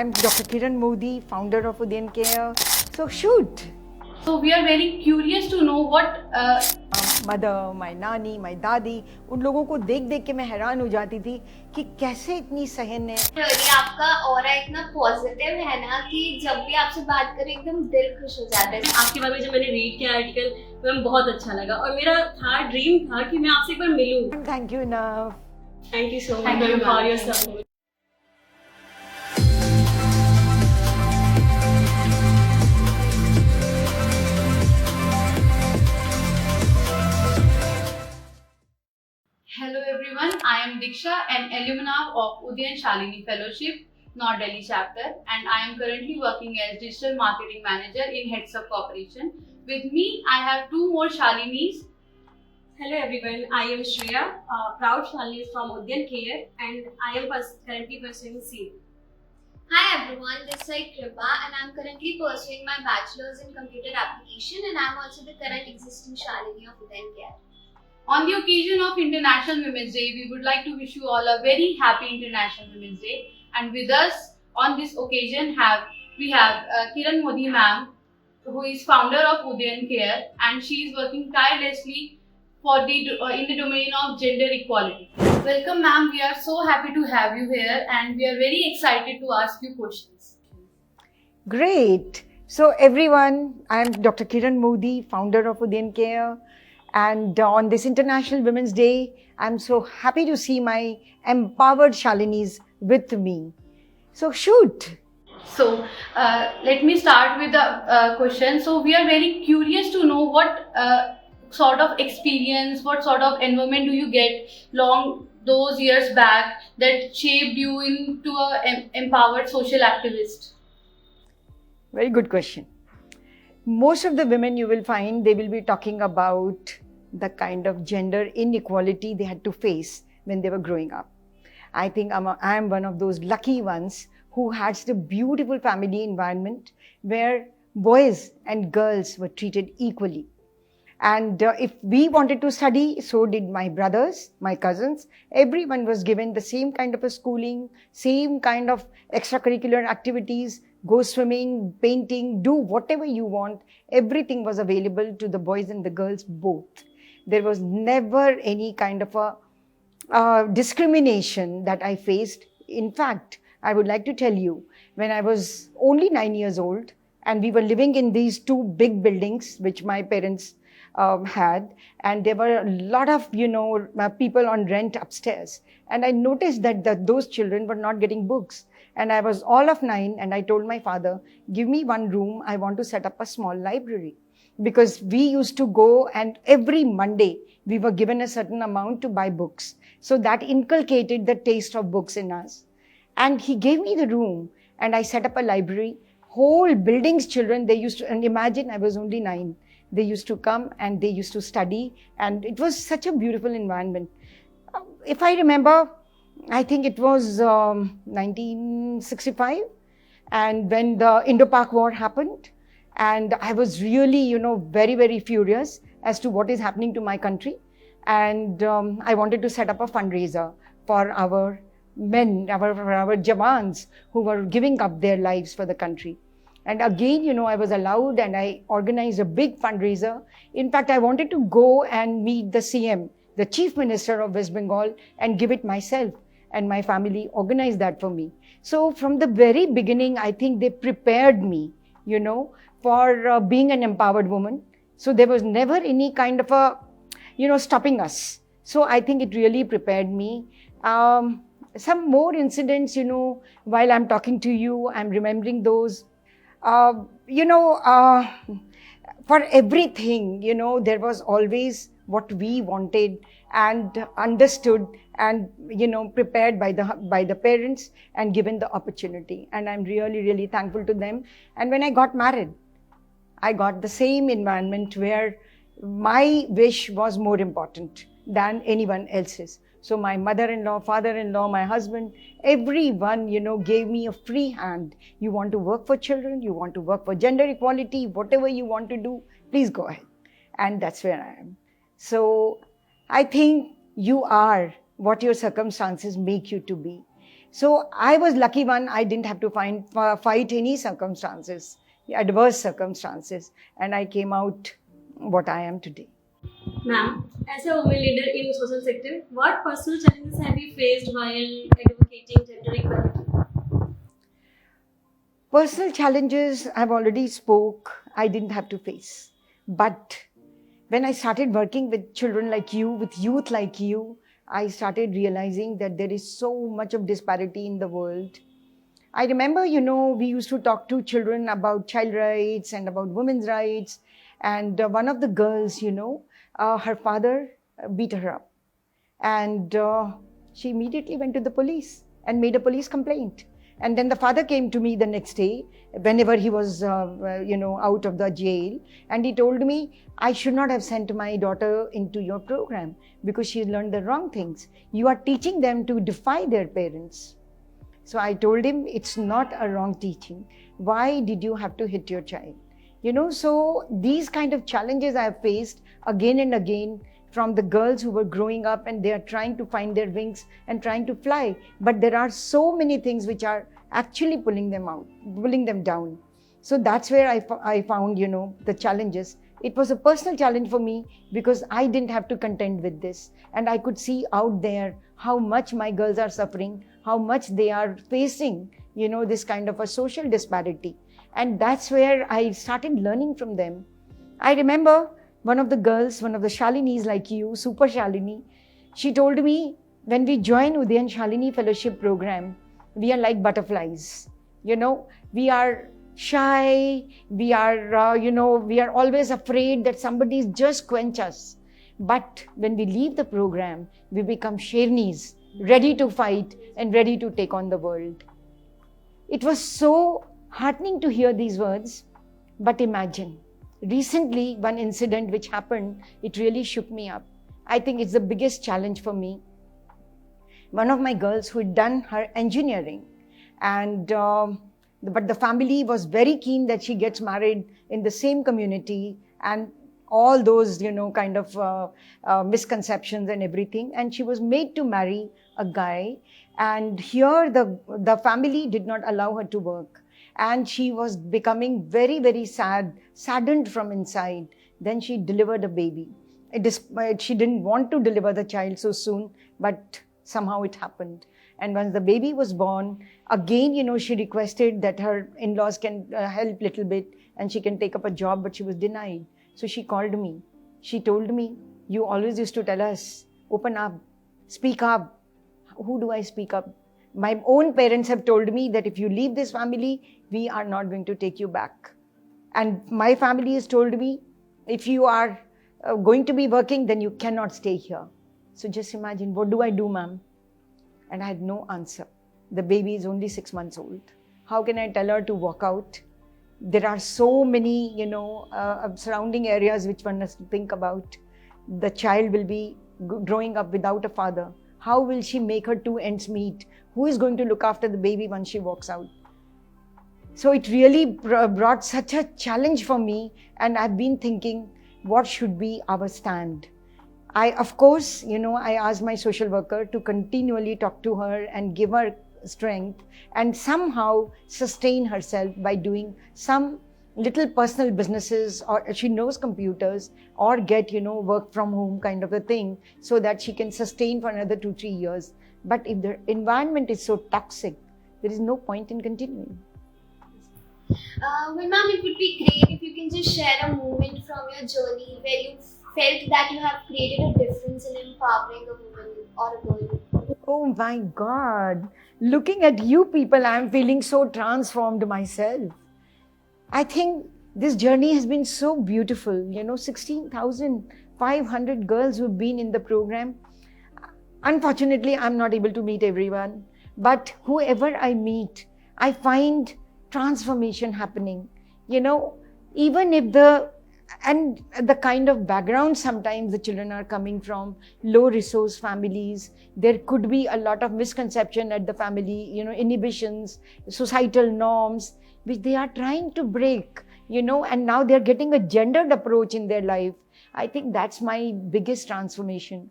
I'm Dr. Kiran Modi, founder of Udayan Care. So shoot! So we are very curious to know what mother, my nani, my दादी, उन लोगों को देख देख के मैं हैरान हो जाती थी कि कैसे इतनी सहन है। really आपका ऑरा इतना पॉजिटिव है ना कि जब भी आपसे बात करें एकदम दिल खुश हो जाता है। आपके बारे में जब मैंने रीड किया आर्टिकल तो मैं बहुत अच्छा लगा और मेरा ड्रीम था कि मैं आपसे एक बार मिलूं। Thank you enough. Thank you so Thank much you, for ma'am. Your support. Hello everyone, I am Diksha, an alumna of Udayan Shalini Fellowship, North Delhi chapter, and I am currently working as Digital Marketing Manager in Heads Up Corporation. With me, I have two more Shalinis. Hello everyone, I am Shreya, proud Shalini from Udayan Care, and I am currently pursuing CA. Hi everyone, this is Kripa and I'm currently pursuing my bachelor's in computer application and I'm also the current existing Shalini of Udayan Care. On the occasion of International Women's Day, we would like to wish you all a very happy International Women's Day. And with us on this occasion we have Kiran Modi ma'am, who is founder of Udayan Care, and she is working tirelessly for in the domain of gender equality. Welcome ma'am, we are so happy to have you here and we are very excited to ask you questions. Great. So everyone, I'm Dr. Kiran Modi, founder of Udayan Care. And on this International Women's Day, I'm so happy to see my empowered Shalinis with me. So shoot! So let me start with the question. So we are very curious to know what sort of experience, what sort of environment do you get long those years back that shaped you into an empowered social activist? Very good question. Most of the women you will find, they will be talking about the kind of gender inequality they had to face when they were growing up. I think I am one of those lucky ones who had such a beautiful family environment where boys and girls were treated equally. And if we wanted to study, so did my brothers, my cousins. Everyone was given the same kind of a schooling, same kind of extracurricular activities, go swimming, painting, do whatever you want. Everything was available to the boys and the girls both. There was never any kind of a discrimination that I faced. In fact, I would like to tell you, when I was only 9 years old and we were living in these two big buildings, which my parents had, and there were a lot of, people on rent upstairs. And I noticed that those children were not getting books. And I was all of 9 and I told my father, give me one room, I want to set up a small library. Because we used to go and every Monday we were given a certain amount to buy books. So that inculcated the taste of books in us. And he gave me the room and I set up a library. Whole building's children, they used to, and imagine I was only 9. They used to come and they used to study and it was such a beautiful environment. If I remember, I think it was 1965 and when the Indo-Pak War happened and I was really, very, very furious as to what is happening to my country. And I wanted to set up a fundraiser for our men, our Jawans who were giving up their lives for the country. And again, I was allowed and I organized a big fundraiser. In fact, I wanted to go and meet the CM, the Chief Minister of West Bengal, and give it myself. And my family organized that for me. So from the very beginning, I think they prepared me, for being an empowered woman. So there was never any kind of a, stopping us. So I think it really prepared me. Some more incidents, while I'm talking to you, I'm remembering those. For everything, there was always what we wanted and understood and, prepared by the parents and given the opportunity. And I'm really, really thankful to them. And when I got married, I got the same environment where my wish was more important than anyone else's. So my mother-in-law, father-in-law, my husband, everyone, gave me a free hand. You want to work for children, you want to work for gender equality, whatever you want to do, please go ahead. And that's where I am. So I think you are what your circumstances make you to be. So I was lucky one. I didn't have to fight any circumstances, adverse circumstances, and I came out what I am today. Ma'am, as a woman leader in social sector, what personal challenges have you faced while advocating gender equality? Personal challenges I've already spoke, I didn't have to face. But when I started working with children like you, with youth like you, I started realizing that there is so much of disparity in the world. I remember, we used to talk to children about child rights and about women's rights. And one of the girls, her father beat her up. And she immediately went to the police and made a police complaint. And then the father came to me the next day, whenever he was, out of the jail. And he told me, I should not have sent my daughter into your program because she learned the wrong things. You are teaching them to defy their parents. So I told him, it's not a wrong teaching. Why did you have to hit your child? So these kind of challenges I have faced again and again from the girls who were growing up and they are trying to find their wings and trying to fly. But there are so many things which are actually pulling them down. So that's where I found, the challenges. It was a personal challenge for me because I didn't have to contend with this. And I could see out there how much my girls are suffering, how much they are facing, this kind of a social disparity. And that's where I started learning from them. I remember one of the girls, one of the Shalinis like you, Super Shalini, she told me, when we join Udayan Shalini Fellowship Program, we are like butterflies. We are shy, we are always afraid that somebody is just quench us. But when we leave the program, we become Shernis, ready to fight and ready to take on the world. It was so heartening to hear these words, but imagine, recently one incident which happened, it really shook me up. I think it's the biggest challenge for me. One of my girls who had done her engineering, and but the family was very keen that she gets married in the same community, and all those kind of misconceptions and everything, and she was made to marry a guy, and here the family did not allow her to work, and she was becoming very, very saddened from inside. Then she delivered a baby. She didn't want to deliver the child so soon, but somehow it happened. And once the baby was born, again, she requested that her in-laws can help a little bit and she can take up a job, but she was denied. So she called me. She told me, you always used to tell us, open up, speak up. Who do I speak up? My own parents have told me that if you leave this family, we are not going to take you back. And my family has told me, if you are going to be working, then you cannot stay here. So just imagine, what do I do, ma'am? And I had no answer. The baby is only 6 months old. How can I tell her to walk out? There are so many, surrounding areas which one has to think about. The child will be growing up without a father. How will she make her two ends meet? Who is going to look after the baby once she walks out? So it really brought such a challenge for me, and I've been thinking, what should be our stand? Of course, I asked my social worker to continually talk to her and give her strength and somehow sustain herself by doing some little personal businesses, or she knows computers, or get, work from home kind of a thing, so that she can sustain for another 2-3 years. But if the environment is so toxic, there is no point in continuing. Well, ma'am, it would be great if you can just share a moment from your journey where you felt that you have created a difference in empowering a woman or a girl. Oh my God. Looking at you people, I'm feeling so transformed myself. I think this journey has been so beautiful. 16,500 girls who've been in the program. Unfortunately, I'm not able to meet everyone. But whoever I meet, I find transformation happening. Even if the kind of background sometimes the children are coming from, low resource families, there could be a lot of misconception at the family, inhibitions, societal norms, which they are trying to break, and now they're getting a gendered approach in their life. I think that's my biggest transformation.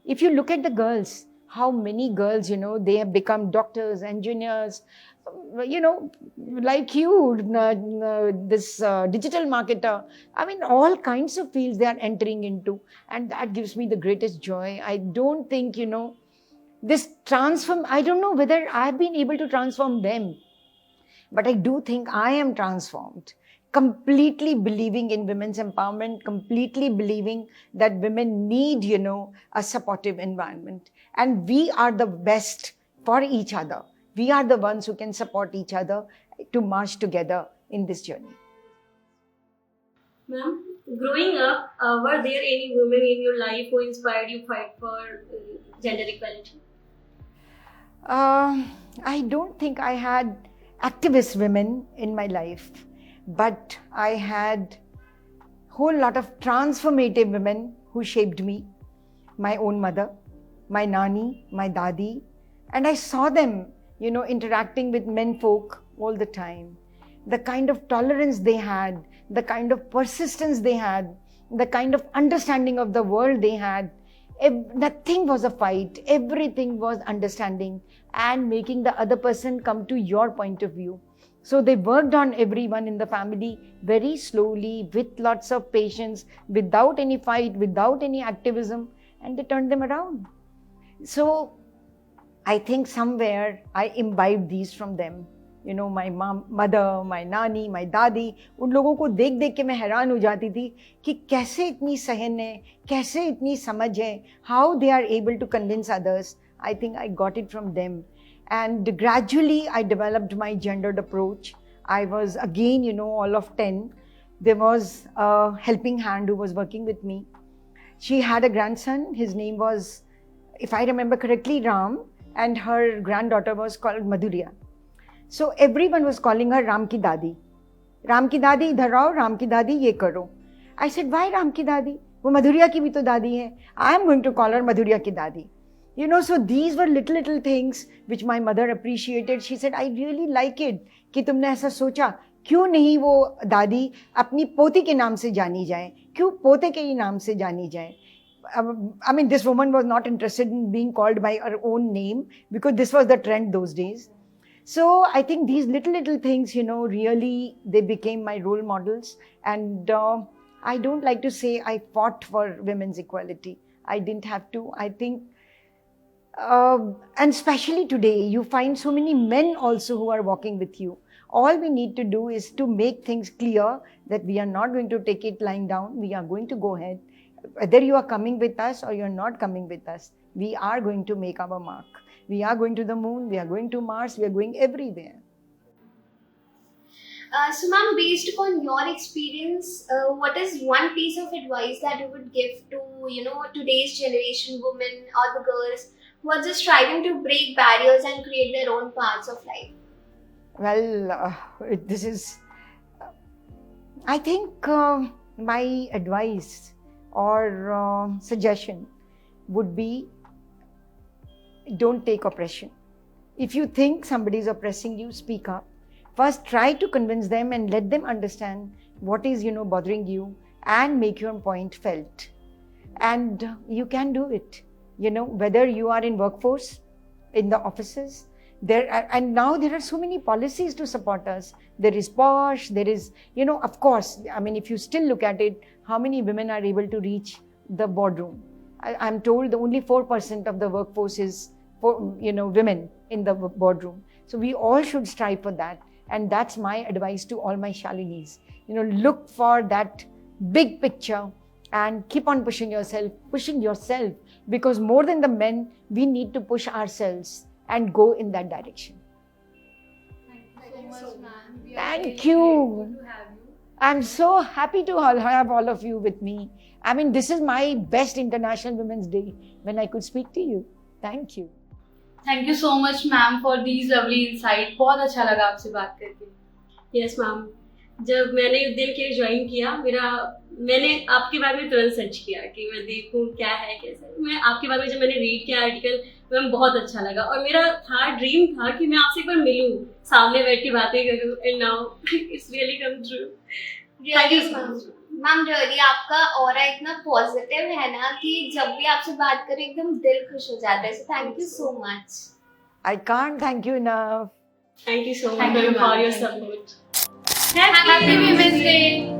If you look at the girls, how many girls, they have become doctors, engineers, like you, this digital marketer. I mean, all kinds of fields they are entering into. And that gives me the greatest joy. I don't think, I don't know whether I've been able to transform them, but I do think I am transformed. Completely believing in women's empowerment, completely believing that women need, a supportive environment. And we are the best for each other. We are the ones who can support each other to march together in this journey. Ma'am, growing up, were there any women in your life who inspired you fight for gender equality? I don't think I had activist women in my life, but I had a whole lot of transformative women who shaped me. My own mother, my nani, my dadi, and I saw them, interacting with men folk all the time. The kind of tolerance they had, the kind of persistence they had, the kind of understanding of the world they had. Nothing was a fight. Everything was understanding and making the other person come to your point of view. So they worked on everyone in the family very slowly, with lots of patience, without any fight, without any activism, and they turned them around. So I think somewhere I imbibed these from them. My mother, my nani, my dadi, उन लोगों को देख देख के मैं हैरान हो जाती थी कि कैसे इतनी सहन है, कैसे इतनी समझ है, how they are able to convince others. I think I got it from them. And gradually I developed my gendered approach. I was again, all of 10. There was a helping hand who was working with me. She had a grandson. His name was, if I remember correctly, Ram, and her granddaughter was called Madhurya. So everyone was calling her Ram ki dadi. Ram ki dadi, idhar aao, Ram ki dadi, ye karo. I said, why Ram ki dadi? वो Madhurya की भी तो दादी है. I am going to call her Madhurya ki dadi. So these were little things which my mother appreciated. She said, I really like it कि तुमने ऐसा सोचा. क्यों नहीं वो दादी अपनी पोती के नाम से जानी जाए? क्यों पोते के ही नाम से जानी जाए? I mean, this woman was not interested in being called by her own name because this was the trend those days. So I think these little things, really, they became my role models. And I don't like to say I fought for women's equality. I didn't have to. I think, and especially today, you find so many men also who are walking with you. All we need to do is to make things clear that we are not going to take it lying down. We are going to go ahead. Whether you are coming with us or you're not coming with us, we are going to make our mark. We are going to the moon, we are going to Mars, we are going everywhere. So ma'am, based upon your experience, what is one piece of advice that you would give to, today's generation women or the girls who are just striving to break barriers and create their own paths of life? Well, this is, I think my advice or suggestion would be, don't take oppression. If you think somebody is oppressing you, speak up. First, try to convince them and let them understand what is, bothering you and make your point felt. And you can do it, whether you are in workforce, in the offices, and now there are so many policies to support us. There is POSH, there is, of course, I mean, if you still look at it, how many women are able to reach the boardroom? I'm told the only 4% of the workforce is for, women in the boardroom. So we all should strive for that. And that's my advice to all my Shalinis. Look for that big picture and keep on pushing yourself, because more than the men, we need to push ourselves and go in that direction. Thank you so much, ma'am. We are Thank very you. grateful to have you. I'm so happy to have all of you with me. I mean, this is my best International Women's Day when I could speak to you. Thank you. Thank you so much, ma'am, for these lovely insight. बहुत अच्छा लगा आपसे बात करके. Yes ma'am, जब मैंने दिन के ज्वाइन किया, मैंने आपके बारे में तुरंत सर्च किया कि मैं देखूं क्या है कैसे. मैं आपके बारे में जब मैंने रीड किया आर्टिकल, मैं बहुत अच्छा लगा और मेरा ड्रीम था कि मैं आपसे एक बार मिलूं, सामने बैठ के बातें करूं, and now it's really come true. Really, ma'am. Ma'am really आपका ऑरा इतना पॉजिटिव है ना कि जब भी आपसे बात करें एकदम दिल खुश हो जाता है. So thank you so much. I can't thank you enough. Thank you so Thank much you, for ma'am. your Thank you. support. Happy Women's Day.